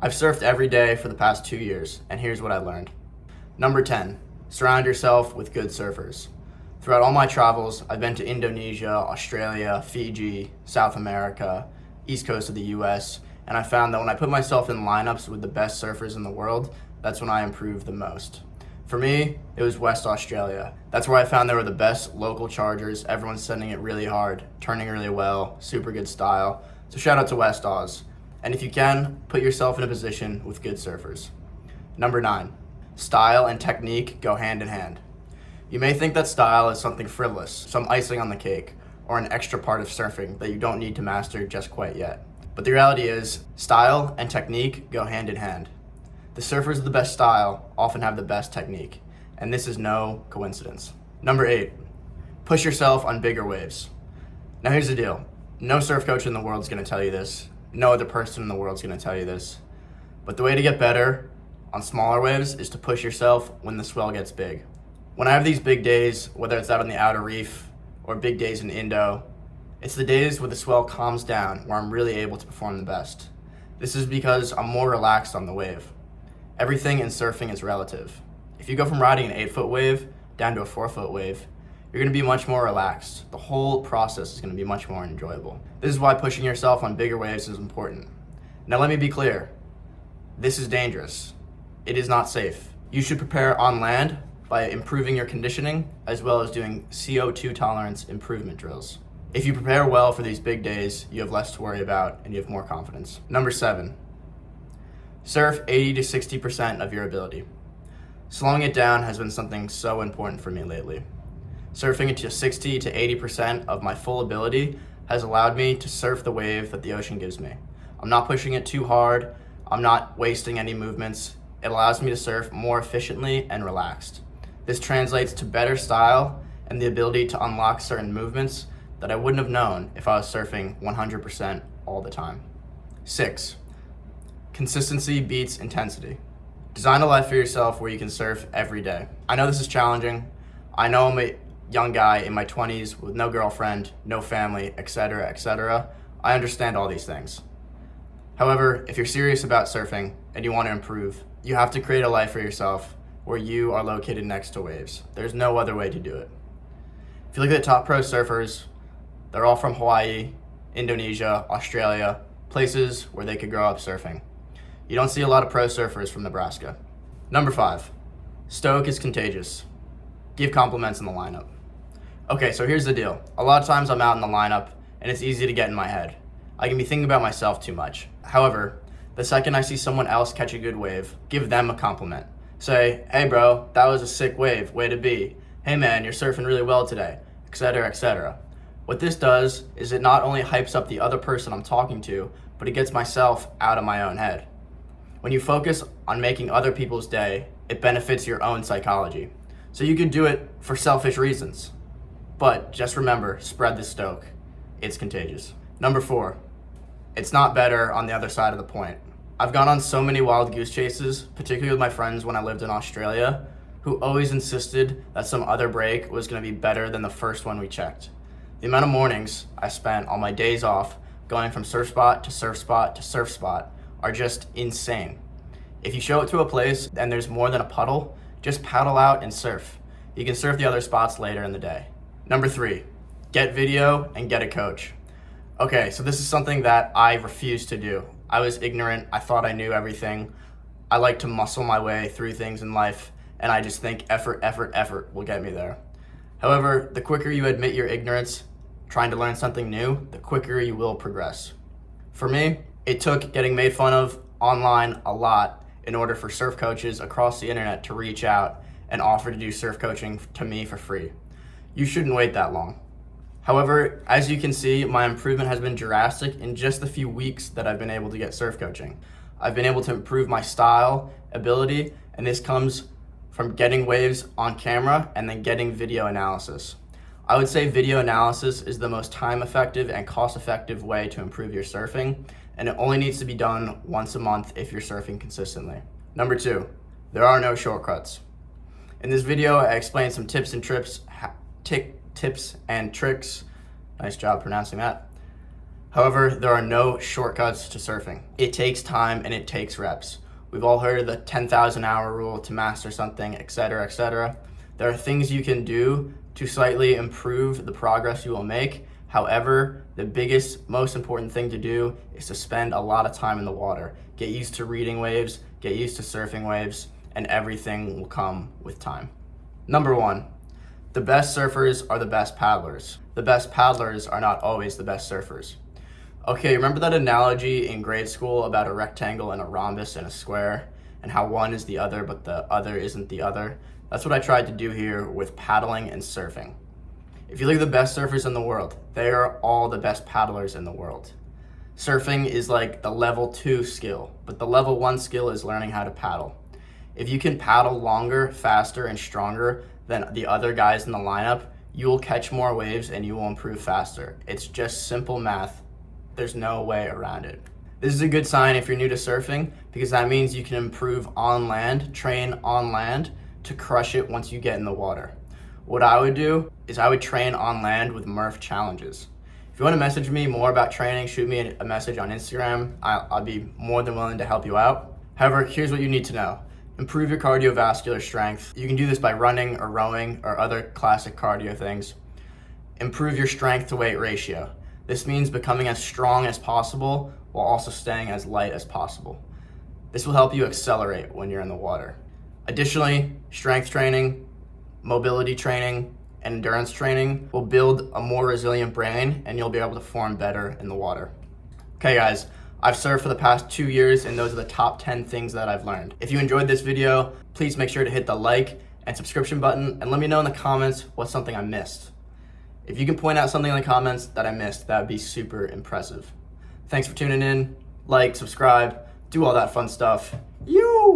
I've surfed every day for the past 2 years, and here's what I learned. Number 10, surround yourself with good surfers. Throughout all my travels, I've been to Indonesia, Australia, Fiji, South America, East Coast of the US, and I found that when I put myself in lineups with the best surfers in the world, that's when I improved the most. For me, it was West Australia. That's where I found there were the best local chargers. Everyone's sending it really hard, turning really well, super good style. So shout out to West Oz. And if you can, put yourself in a position with good surfers. Number 9, style and technique go hand in hand. You may think that style is something frivolous, some icing on the cake, or an extra part of surfing that you don't need to master just quite yet. But the reality is, style and technique go hand in hand. The surfers with the best style often have the best technique, and this is no coincidence. Number 8, push yourself on bigger waves. Now here's the deal. No surf coach in the world is going to tell you this. No other person in the world is going to tell you this. But the way to get better on smaller waves is to push yourself when the swell gets big. When I have these big days, whether it's out on the outer reef or big days in Indo, it's the days where the swell calms down where I'm really able to perform the best. This is because I'm more relaxed on the wave. Everything in surfing is relative. If you go from riding an 8-foot wave down to a 4-foot wave, you're going to be much more relaxed. The whole process is going to be much more enjoyable. This is why pushing yourself on bigger waves is important. Now let me be clear. This is dangerous. It is not safe. You should prepare on land by improving your conditioning as well as doing CO2 tolerance improvement drills. If you prepare well for these big days, you have less to worry about and you have more confidence. Number 7, surf 80 to 60% of your ability. Slowing it down has been something so important for me lately. Surfing it to 60 to 80% of my full ability has allowed me to surf the wave that the ocean gives me. I'm not pushing it too hard. I'm not wasting any movements. It allows me to surf more efficiently and relaxed. This translates to better style and the ability to unlock certain movements that I wouldn't have known if I was surfing 100% all the time. 6, consistency beats intensity. Design a life for yourself where you can surf every day. I know this is challenging. I know I'm a young guy in my 20s with no girlfriend, no family, etc., etc. I understand all these things. However, if you're serious about surfing and you want to improve, you have to create a life for yourself where you are located next to waves. There's no other way to do it. If you look at the top pro surfers, they're all from Hawaii, Indonesia, Australia, places where they could grow up surfing. You don't see a lot of pro surfers from Nebraska. Number 5, stoic is contagious. Give compliments in the lineup. Okay, so here's the deal. A lot of times I'm out in the lineup and it's easy to get in my head. I can be thinking about myself too much. However, the second I see someone else catch a good wave, give them a compliment. Say, hey bro, that was a sick wave, way to be. Hey man, you're surfing really well today, etc., etc. What this does is it not only hypes up the other person I'm talking to, but it gets myself out of my own head. When you focus on making other people's day, it benefits your own psychology. So you can do it for selfish reasons. But just remember, spread the stoke. It's contagious. Number 4, it's not better on the other side of the point. I've gone on so many wild goose chases, particularly with my friends when I lived in Australia, who always insisted that some other break was going to be better than the first one we checked. The amount of mornings I spent on my days off going from surf spot to surf spot to surf spot are just insane. If you show it to a place and there's more than a puddle, just paddle out and surf. You can surf the other spots later in the day. Number 3, get video and get a coach. Okay, so this is something that I refused to do. I was ignorant. I thought I knew everything. I like to muscle my way through things in life, and I just think effort will get me there. However, the quicker you admit your ignorance, trying to learn something new, the quicker you will progress. For me, it took getting made fun of online a lot in order for surf coaches across the internet to reach out and offer to do surf coaching to me for free. You shouldn't wait that long. However, as you can see, my improvement has been drastic in just the few weeks that I've been able to get surf coaching. I've been able to improve my style, ability, and this comes from getting waves on camera and then getting video analysis. I would say video analysis is the most time-effective and cost-effective way to improve your surfing, and it only needs to be done once a month if you're surfing consistently. Number 2, there are no shortcuts. In this video, I explained some tips and tricks, nice job pronouncing that, However, there are no shortcuts to surfing. It takes time and it takes reps. We've all heard of the 10,000 hour rule to master something, etc., etc. There are things you can do to slightly improve the progress you will make. However, the biggest, most important thing to do is to spend a lot of time in the water. Get used to reading waves, get used to surfing waves, and everything will come with time. Number 1, the best surfers are the best paddlers. The best paddlers are not always the best surfers. Okay, remember that analogy in grade school about a rectangle and a rhombus and a square, and how one is the other but the other isn't the other? That's what I tried to do here with paddling and surfing. If you look at the best surfers in the world, they are all the best paddlers in the world. Surfing is like the level 2 skill, but the level 1 skill is learning how to paddle. If you can paddle longer, faster, and stronger than the other guys in the lineup, you will catch more waves and you will improve faster. It's just simple math. There's no way around it. This is a good sign if you're new to surfing, because that means you can improve on land, train on land to crush it once you get in the water. What I would do is I would train on land with Murph challenges. If you want to message me more about training, shoot me a message on Instagram. I'll be more than willing to help you out. However, here's what you need to know. Improve your cardiovascular strength. You can do this by running or rowing or other classic cardio things. Improve your strength to weight ratio. This means becoming as strong as possible while also staying as light as possible. This will help you accelerate when you're in the water. Additionally, strength training, mobility training, and endurance training will build a more resilient brain, and you'll be able to perform better in the water. Okay guys, I've surfed for the past 2 years, and those are the top 10 things that I've learned. If you enjoyed this video, please make sure to hit the like and subscription button, and let me know in the comments what's something I missed. If you can point out something in the comments that I missed, that would be super impressive. Thanks for tuning in. Like, subscribe, do all that fun stuff. You!